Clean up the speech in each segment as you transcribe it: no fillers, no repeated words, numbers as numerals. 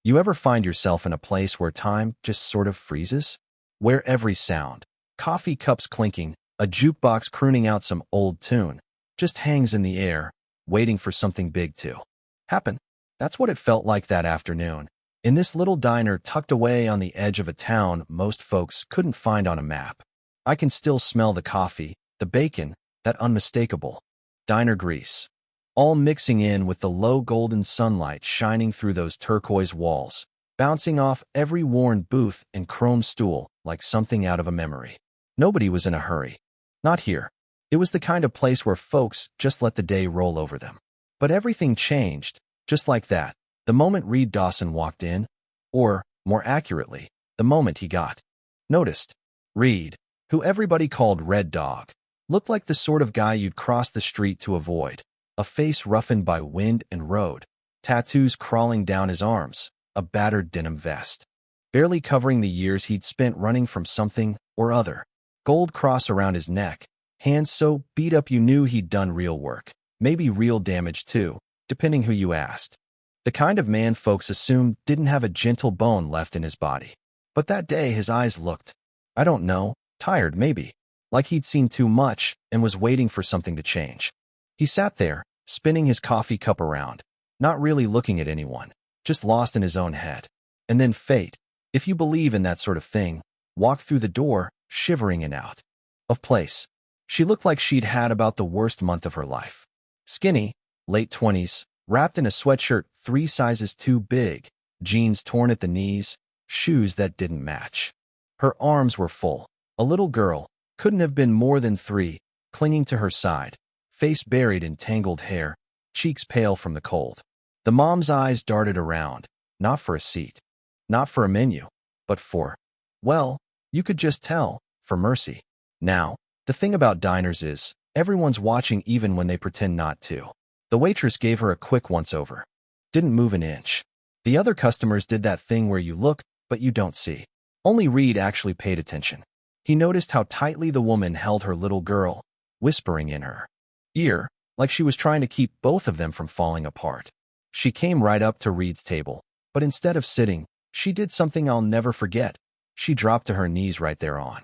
You ever find yourself in a place where time just sort of freezes? Where every sound, coffee cups clinking, a jukebox crooning out some old tune, just hangs in the air, waiting for something big to happen? That's what it felt like that afternoon, in this little diner tucked away on the edge of a town most folks couldn't find on a map. I can still smell the coffee, the bacon, that unmistakable diner grease, all mixing in with the low golden sunlight shining through those turquoise walls, bouncing off every worn booth and chrome stool like something out of a memory. Nobody was in a hurry. Not here. It was the kind of place where folks just let the day roll over them. But everything changed, just like that, the moment Reed Dawson walked in, or, more accurately, the moment he got noticed. Reed, who everybody called Red Dog, looked like the sort of guy you'd cross the street to avoid, a face roughened by wind and road, tattoos crawling down his arms, a battered denim vest, barely covering the years he'd spent running from something or other, gold cross around his neck, hands so beat up you knew he'd done real work, maybe real damage too, depending who you asked. The kind of man folks assumed didn't have a gentle bone left in his body. But that day his eyes looked, I don't know, tired maybe, like he'd seen too much and was waiting for something to change. He sat there, spinning his coffee cup around, not really looking at anyone, just lost in his own head. And then fate, if you believe in that sort of thing, walked through the door, shivering and out of place. She looked like she'd had about the worst month of her life. Skinny, late 20s, wrapped in a sweatshirt 3 sizes too big, jeans torn at the knees, shoes that didn't match. Her arms were full. A little girl, couldn't have been more than 3, clinging to her side, face buried in tangled hair, cheeks pale from the cold. The mom's eyes darted around, not for a seat, not for a menu, but for, well, you could just tell, for mercy. Now, the thing about diners is, everyone's watching even when they pretend not to. The waitress gave her a quick once-over. Didn't move an inch. The other customers did that thing where you look, but you don't see. Only Reed actually paid attention. He noticed how tightly the woman held her little girl, whispering in her ear, like she was trying to keep both of them from falling apart. She came right up to Reed's table, but instead of sitting, she did something I'll never forget. She dropped to her knees right there on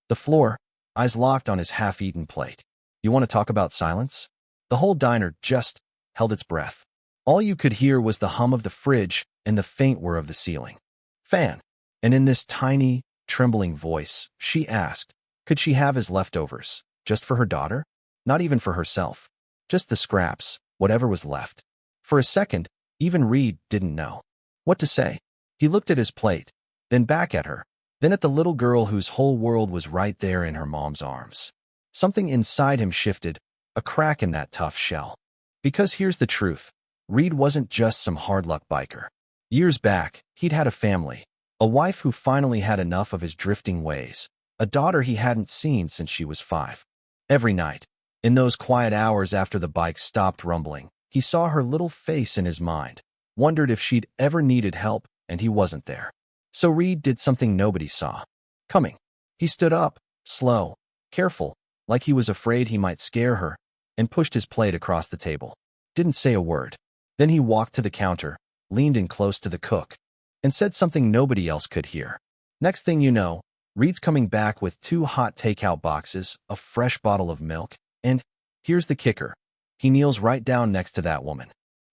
the floor, eyes locked on his half-eaten plate. You want to talk about silence? The whole diner just held its breath. All you could hear was the hum of the fridge and the faint whir of the ceiling fan. And in this tiny, trembling voice, she asked, could she have his leftovers, just for her daughter? Not even for herself. Just the scraps, whatever was left. For a second, even Reed didn't know what to say. He looked at his plate, then back at her, then at the little girl whose whole world was right there in her mom's arms. Something inside him shifted, a crack in that tough shell. Because here's the truth, Reed wasn't just some hard-luck biker. Years back, he'd had a family, a wife who finally had enough of his drifting ways, a daughter he hadn't seen since she was 5. Every night, in those quiet hours after the bike stopped rumbling, he saw her little face in his mind, wondered if she'd ever needed help, and he wasn't there. So Reed did something nobody saw coming. He stood up, slow, careful, like he was afraid he might scare her, and pushed his plate across the table. Didn't say a word. Then he walked to the counter, leaned in close to the cook, and said something nobody else could hear. Next thing you know, Reed's coming back with 2 hot takeout boxes, a fresh bottle of milk, and, here's the kicker, he kneels right down next to that woman.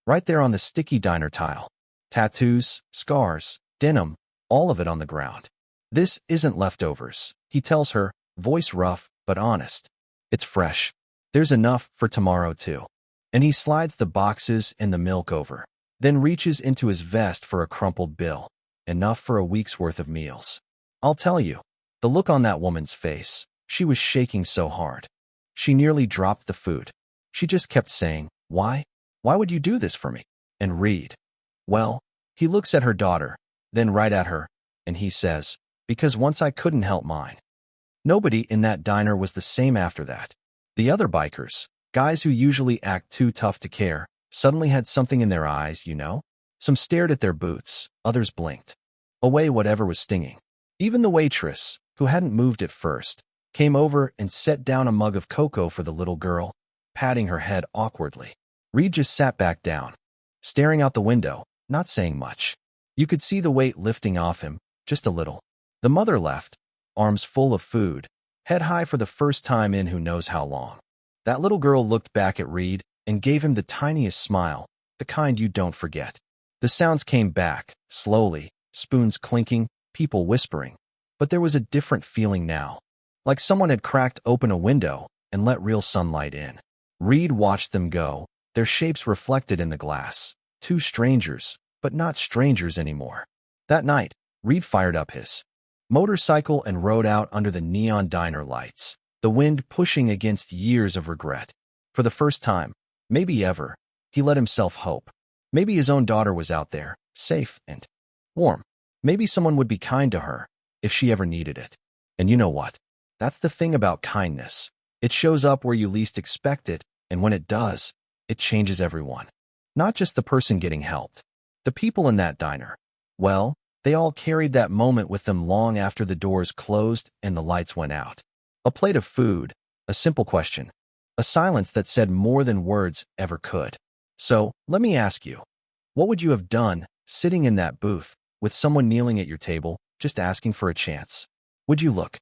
Right there on the sticky diner tile. Tattoos, scars, denim, all of it on the ground. This isn't leftovers, he tells her, voice rough but honest. It's fresh. There's enough for tomorrow too. And he slides the boxes and the milk over, then reaches into his vest for a crumpled bill, enough for a week's worth of meals. I'll tell you, the look on that woman's face, she was shaking so hard. She nearly dropped the food. She just kept saying, why? Why would you do this for me? And Reed, well, he looks at her daughter, then right at her, and he says, because once I couldn't help mine. Nobody in that diner was the same after that. The other bikers, guys who usually act too tough to care, suddenly had something in their eyes, you know? Some stared at their boots, others blinked away whatever was stinging. Even the waitress, who hadn't moved at first, came over and set down a mug of cocoa for the little girl, patting her head awkwardly. Reed just sat back down, staring out the window, not saying much. You could see the weight lifting off him, just a little. The mother left, arms full of food, head high for the first time in who knows how long. That little girl looked back at Reed and gave him the tiniest smile, the kind you don't forget. The sounds came back, slowly, spoons clinking, people whispering. But there was a different feeling now, like someone had cracked open a window and let real sunlight in. Reed watched them go, their shapes reflected in the glass. Two strangers, but not strangers anymore. That night, Reed fired up his motorcycle and rode out under the neon diner lights, the wind pushing against years of regret. For the first time, maybe ever, he let himself hope. Maybe his own daughter was out there, safe and warm. Maybe someone would be kind to her, if she ever needed it. And you know what? That's the thing about kindness. It shows up where you least expect it, and when it does, it changes everyone. Not just the person getting helped. The people in that diner. Well, they all carried that moment with them long after the doors closed and the lights went out. A plate of food, a simple question, a silence that said more than words ever could. So, let me ask you, what would you have done sitting in that booth with someone kneeling at your table, just asking for a chance? Would you look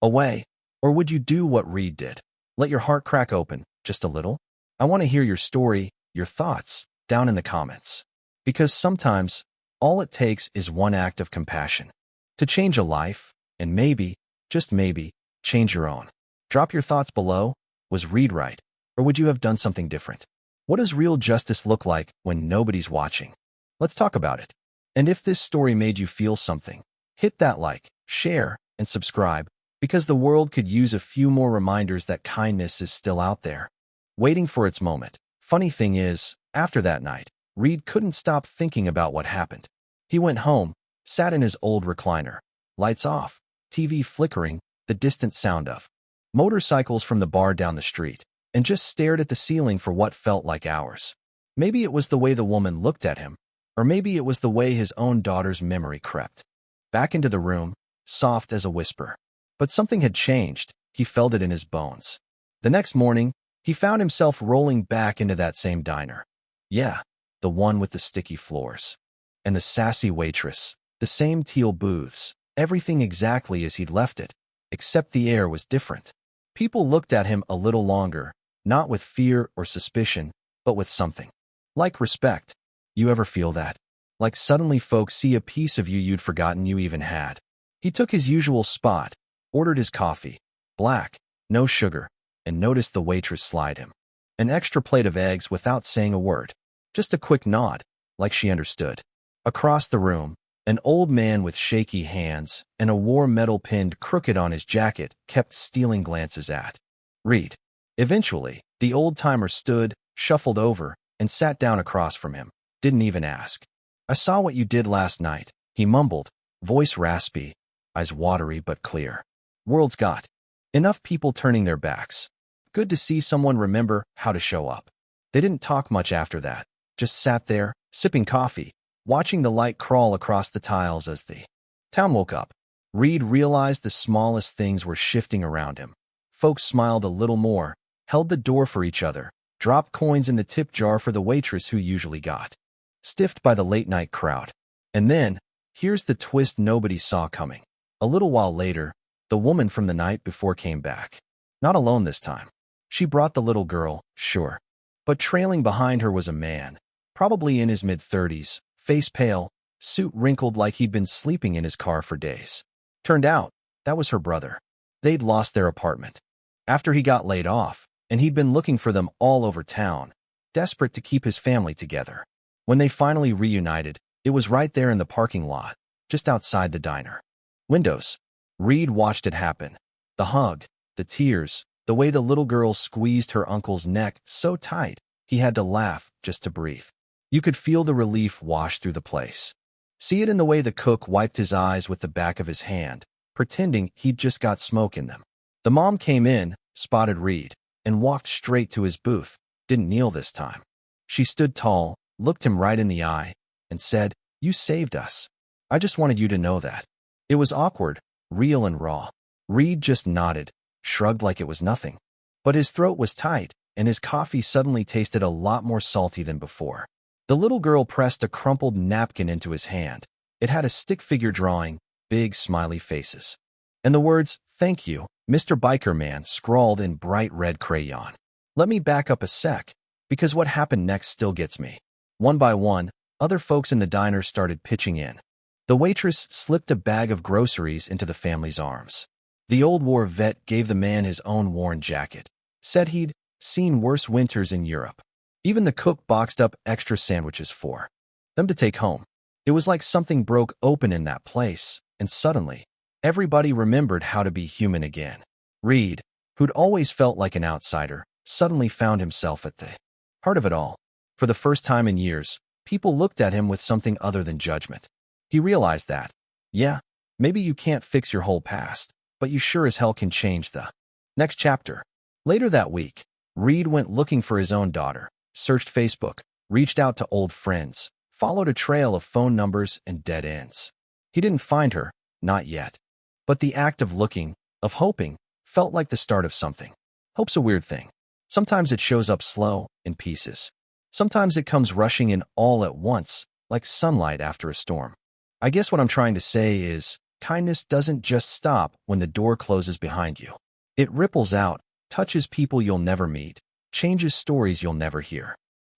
away, or would you do what Reed did? Let your heart crack open, just a little? I want to hear your story, your thoughts, down in the comments. Because sometimes, all it takes is one act of compassion to change a life, and maybe, just maybe, change your own. Drop your thoughts below. Was Reed right, or would you have done something different? What does real justice look like when nobody's watching? Let's talk about it. And if this story made you feel something, hit that like, share, and subscribe, because the world could use a few more reminders that kindness is still out there, waiting for its moment. Funny thing is, after that night, Reed couldn't stop thinking about what happened. He went home, sat in his old recliner, lights off, TV flickering, the distant sound of motorcycles from the bar down the street, and just stared at the ceiling for what felt like hours. Maybe it was the way the woman looked at him, or maybe it was the way his own daughter's memory crept back into the room, soft as a whisper. But something had changed. He felt it in his bones. The next morning, he found himself rolling back into that same diner. Yeah, the one with the sticky floors. And the sassy waitress, the same teal booths, everything exactly as he'd left it, except the air was different. People looked at him a little longer, not with fear or suspicion, but with something like respect. You ever feel that? Like suddenly folks see a piece of you you'd forgotten you even had. He took his usual spot, ordered his coffee, black, no sugar, and noticed the waitress slide him an extra plate of eggs without saying a word. Just a quick nod, like she understood. Across the room, an old man with shaky hands and a war medal pinned crooked on his jacket kept stealing glances at Reed. Eventually, the old-timer stood, shuffled over, and sat down across from him. Didn't even ask. I saw what you did last night, he mumbled, voice raspy, eyes watery but clear. World's got enough people turning their backs. Good to see someone remember how to show up. They didn't talk much after that, just sat there, sipping coffee, watching the light crawl across the tiles as the town woke up. Reed realized the smallest things were shifting around him. Folks smiled a little more, held the door for each other, dropped coins in the tip jar for the waitress who usually got stiffed by the late-night crowd. And then, here's the twist nobody saw coming. A little while later, the woman from the night before came back. Not alone this time. She brought the little girl, sure. But trailing behind her was a man, probably in his mid-30s, face pale, suit wrinkled like he'd been sleeping in his car for days. Turned out, that was her brother. They'd lost their apartment after he got laid off, and he'd been looking for them all over town, desperate to keep his family together. When they finally reunited, it was right there in the parking lot, just outside the diner windows. Reed watched it happen. The hug, the tears, the way the little girl squeezed her uncle's neck so tight, he had to laugh just to breathe. You could feel the relief wash through the place. See it in the way the cook wiped his eyes with the back of his hand, pretending he'd just got smoke in them. The mom came in, spotted Reed, and walked straight to his booth. Didn't kneel this time. She stood tall, looked him right in the eye, and said, "You saved us. I just wanted you to know that." It was awkward, real and raw. Reed just nodded, shrugged like it was nothing. But his throat was tight, and his coffee suddenly tasted a lot more salty than before. The little girl pressed a crumpled napkin into his hand, It had a stick figure drawing, big smiley faces. And the words, "Thank you, Mr. Biker Man," scrawled in bright red crayon. Let me back up a sec, because what happened next still gets me. One by one, other folks in the diner started pitching in. The waitress slipped a bag of groceries into the family's arms. The old war vet gave the man his own worn jacket. Said he'd seen worse winters in Europe. Even the cook boxed up extra sandwiches for them to take home. It was like something broke open in that place, and suddenly, everybody remembered how to be human again. Reed, who'd always felt like an outsider, suddenly found himself at the heart of it all. For the first time in years, people looked at him with something other than judgment. He realized that, yeah, maybe you can't fix your whole past, but you sure as hell can change the next chapter. Later that week, Reed went looking for his own daughter, searched Facebook, reached out to old friends, followed a trail of phone numbers and dead ends. He didn't find her, not yet. But the act of looking, of hoping, felt like the start of something. Hope's a weird thing. Sometimes it shows up slow, in pieces. Sometimes it comes rushing in all at once, like sunlight after a storm. I guess what I'm trying to say is, kindness doesn't just stop when the door closes behind you. It ripples out, touches people you'll never meet, changes stories you'll never hear.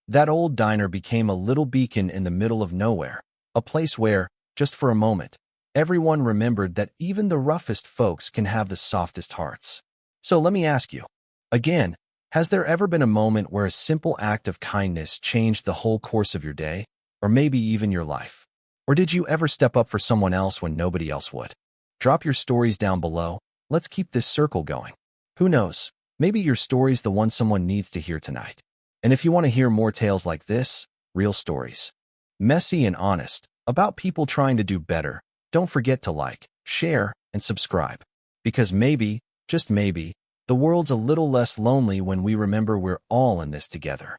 That old diner became a little beacon in the middle of nowhere, a place where, just for a moment, everyone remembered that even the roughest folks can have the softest hearts. So let me ask you, again, has there ever been a moment where a simple act of kindness changed the whole course of your day, or maybe even your life? Or did you ever step up for someone else when nobody else would? Drop your stories down below. Let's keep this circle going. Who knows? Maybe your story's the one someone needs to hear tonight. And if you want to hear more tales like this, real stories, messy and honest, about people trying to do better, don't forget to like, share, and subscribe. Because maybe, just maybe, the world's a little less lonely when we remember we're all in this together.